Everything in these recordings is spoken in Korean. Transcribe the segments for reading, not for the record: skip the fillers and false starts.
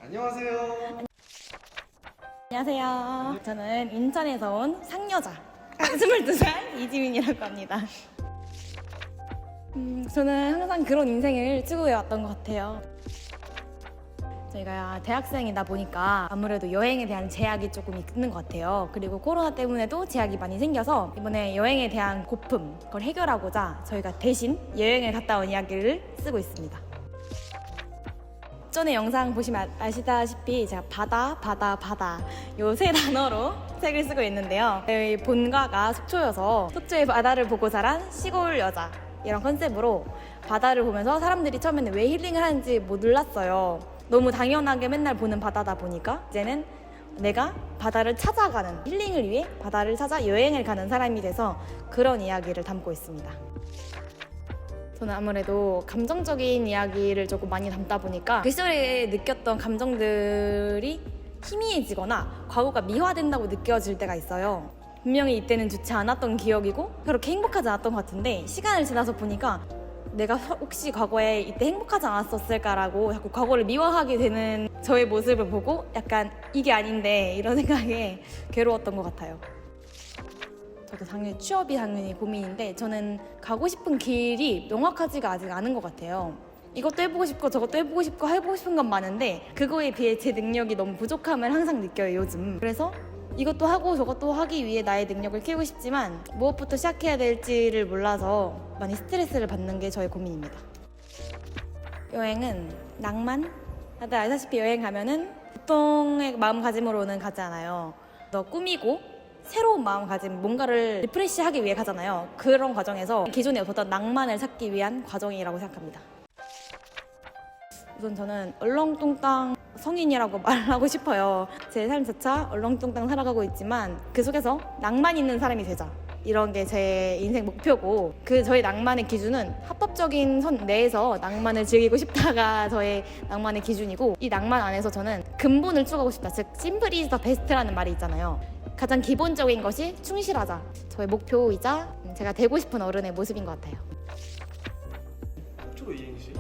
안녕하세요. 안녕하세요. 저는 인천에서 온 상여자 22살 이지민이라고 합니다. 저는 항상 그런 인생을 추구해왔던 것 같아요. 저희가 대학생이다 보니까 아무래도 여행에 대한 제약이 조금 있는 것 같아요. 그리고 코로나 때문에도 제약이 많이 생겨서 이번에 여행에 대한 고품, 그걸 해결하고자 저희가 대신 여행을 갔다 온 이야기를 쓰고 있습니다. 전에 영상 보시면 아시다시피 제가 바다 요 세 단어로 책을 쓰고 있는데요. 저희 본가가 속초여서 속초의 바다를 보고 자란 시골 여자 이런 컨셉으로 바다를 보면서 사람들이 처음에는 왜 힐링을 하는지 못 놀랐어요. 너무 당연하게 맨날 보는 바다다 보니까 이제는 내가 바다를 찾아가는, 힐링을 위해 바다를 찾아 여행을 가는 사람이 돼서 그런 이야기를 담고 있습니다. 저는 아무래도 감정적인 이야기를 조금 많이 담다 보니까 그 시절에 느꼈던 감정들이 희미해지거나 과거가 미화된다고 느껴질 때가 있어요. 분명히 이때는 좋지 않았던 기억이고 그렇게 행복하지 않았던 것 같은데 시간을 지나서 보니까 내가 혹시 과거에 이때 행복하지 않았었을까라고 자꾸 과거를 미화하게 되는 저의 모습을 보고 약간 이게 아닌데 이런 생각에 괴로웠던 것 같아요. 저도 당연히 취업이 당연히 고민인데 저는 가고 싶은 길이 명확하지가 아직 않은 것 같아요. 이것도 해보고 싶고 저것도 해보고 싶고 해보고 싶은 건 많은데 그거에 비해 제 능력이 너무 부족함을 항상 느껴요, 요즘. 그래서 이것도 하고 저것도 하기 위해 나의 능력을 키우고 싶지만 무엇부터 시작해야 될지를 몰라서 많이 스트레스를 받는 게 저의 고민입니다. 여행은 낭만? 다들 알다시피 여행 가면은 보통의 마음가짐으로는 가지 않아요. 더 꾸미고 새로운 마음가짐, 뭔가를 리프레시하기 위해 가잖아요. 그런 과정에서 기존에 없었던 낭만을 찾기 위한 과정이라고 생각합니다. 우선 저는 얼렁뚱땅 성인이라고 말하고 싶어요. 제 삶 자체가 얼렁뚱땅 살아가고 있지만 그 속에서 낭만 있는 사람이 되자. 이런 게 제 인생 목표고 그 저의 낭만의 기준은 합법적인 선 내에서 낭만을 즐기고 싶다가 저의 낭만의 기준이고 이 낭만 안에서 저는 근본을 추구하고 싶다. 즉 simple is the best라는 말이 있잖아요. 가장 기본적인 것이 충실하자. 저의 목표이자 제가 되고 싶은 어른의 모습인 것 같아요. 속초로 이행시.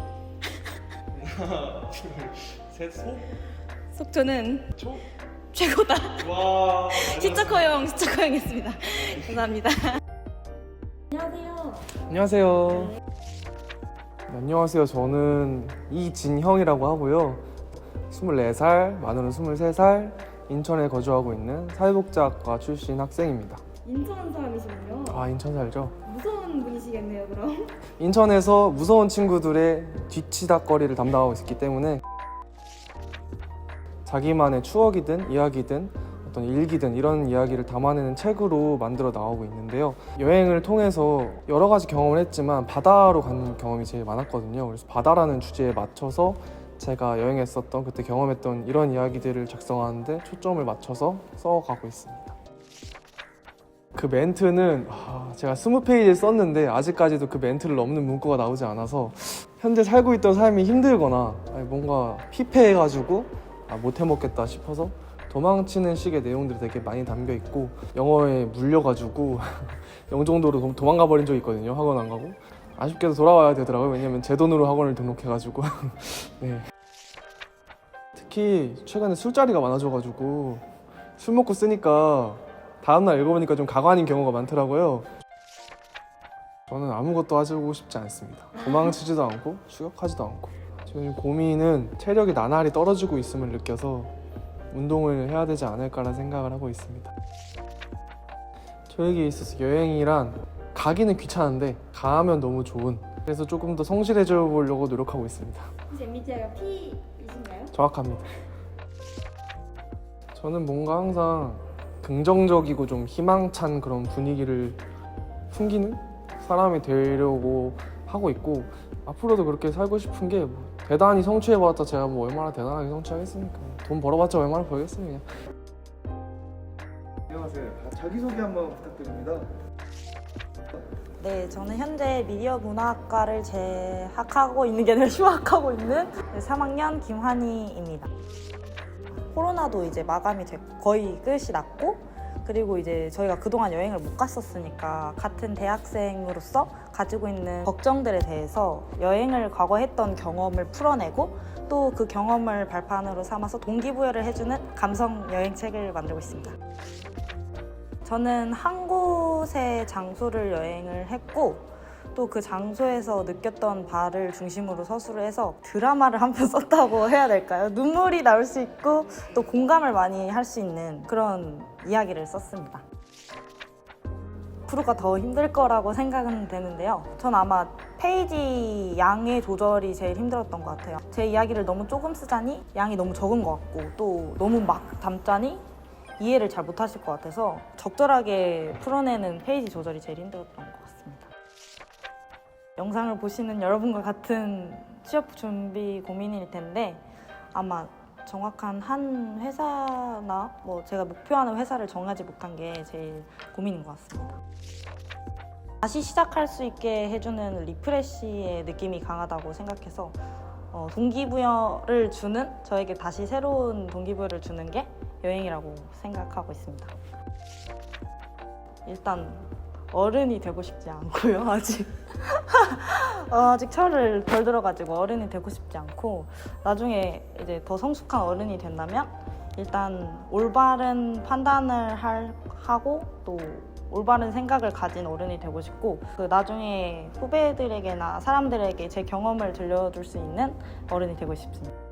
하나, 둘, 셋, 속초는 초. 최고다. 와. 시청허용했습니다. 감사합니다. 안녕하세요. 안녕하세요. 네, 안녕하세요. 저는 이진형이라고 하고요. 24살, 만으로는 23살, 인천에 거주하고 있는 사회복지학과 출신 학생입니다. 인천 사람이시군요. 아, 인천 살죠? 무서운 분이시겠네요, 그럼. 인천에서 무서운 친구들의 뒤치다거리를 담당하고 있기 때문에 자기만의 추억이든 이야기든 어떤 일기든 이런 이야기를 담아내는 책으로 만들어 나오고 있는데요. 여행을 통해서 여러 가지 경험을 했지만 바다로 간 경험이 제일 많았거든요. 그래서 바다라는 주제에 맞춰서 제가 여행했었던 그때 경험했던 이런 이야기들을 작성하는데 초점을 맞춰서 써가고 있습니다. 그 멘트는 제가 20페이지를 썼는데 아직까지도 그 멘트를 넘는 문구가 나오지 않아서 현재 살고 있던 삶이 힘들거나 뭔가 피폐해가지고 못 해먹겠다 싶어서 도망치는 식의 내용들이 되게 많이 담겨 있고 영어에 물려가지고 영종도로 도망가 버린 적이 있거든요. 학원 안 가고 아쉽게도 돌아와야 되더라고요. 왜냐면 제 돈으로 학원을 등록해가지고 네. 특히 최근에 술자리가 많아져가지고 술 먹고 쓰니까 다음날 읽어보니까 좀 가관인 경우가 많더라고요. 저는 아무것도 하고 싶지 않습니다. 도망치지도 않고 추격하지도 않고 지금 고민은 체력이 나날이 떨어지고 있음을 느껴서 운동을 해야 되지 않을까라는 생각을 하고 있습니다. 저에게 있어서 여행이란 가기는 귀찮은데 가면 너무 좋은, 그래서 조금 더 성실해져 보려고 노력하고 있습니다. 혹시 MBTI가 P이신가요? 정확합니다. 저는 뭔가 항상 긍정적이고 좀 희망찬 그런 분위기를 풍기는 사람이 되려고 하고 있고 앞으로도 그렇게 살고 싶은 게 대단히 성취해봤자 제가 얼마나 대단하게 성취하겠습니까? 돈 벌어봤자 얼마나 벌겠습니까? 안녕하세요. 자기소개 한번 부탁드립니다. 네, 저는 현재 미디어 문화학과를 재학하고 있는 게 아니라 휴학하고 있는 3학년 김환희입니다. 코로나도 이제 마감이 거의 끝이 났고 그리고 이제 저희가 그동안 여행을 못 갔었으니까 같은 대학생으로서 가지고 있는 걱정들에 대해서 여행을 과거에 했던 경험을 풀어내고 또 그 경험을 발판으로 삼아서 동기부여를 해주는 감성 여행책을 만들고 있습니다. 저는 한 곳의 장소를 여행을 했고 또 그 장소에서 느꼈던 바를 중심으로 서술을 해서 드라마를 한 편 썼다고 해야 될까요? 눈물이 나올 수 있고 또 공감을 많이 할 수 있는 그런 이야기를 썼습니다. 앞으로가 더 힘들 거라고 생각은 되는데요. 전 아마 페이지 양의 조절이 제일 힘들었던 것 같아요. 제 이야기를 너무 조금 쓰자니 양이 너무 적은 것 같고 또 너무 막 담자니 이해를 잘 못하실 것 같아서 적절하게 풀어내는 페이지 조절이 제일 힘들었던 것 같습니다. 영상을 보시는 여러분과 같은 취업 준비 고민일 텐데 아마 정확한 한 회사나 뭐 제가 목표하는 회사를 정하지 못한 게 제일 고민인 것 같습니다. 다시 시작할 수 있게 해주는 리프레시의 느낌이 강하다고 생각해서 동기부여를 주는, 저에게 다시 새로운 동기부여를 주는 게 여행이라고 생각하고 있습니다. 일단 어른이 되고 싶지 않고요. 아직 철을 덜 들어가지고 어른이 되고 싶지 않고 나중에 이제 더 성숙한 어른이 된다면 일단 올바른 판단을 하고 또 올바른 생각을 가진 어른이 되고 싶고 그 나중에 후배들에게나 사람들에게 제 경험을 들려줄 수 있는 어른이 되고 싶습니다.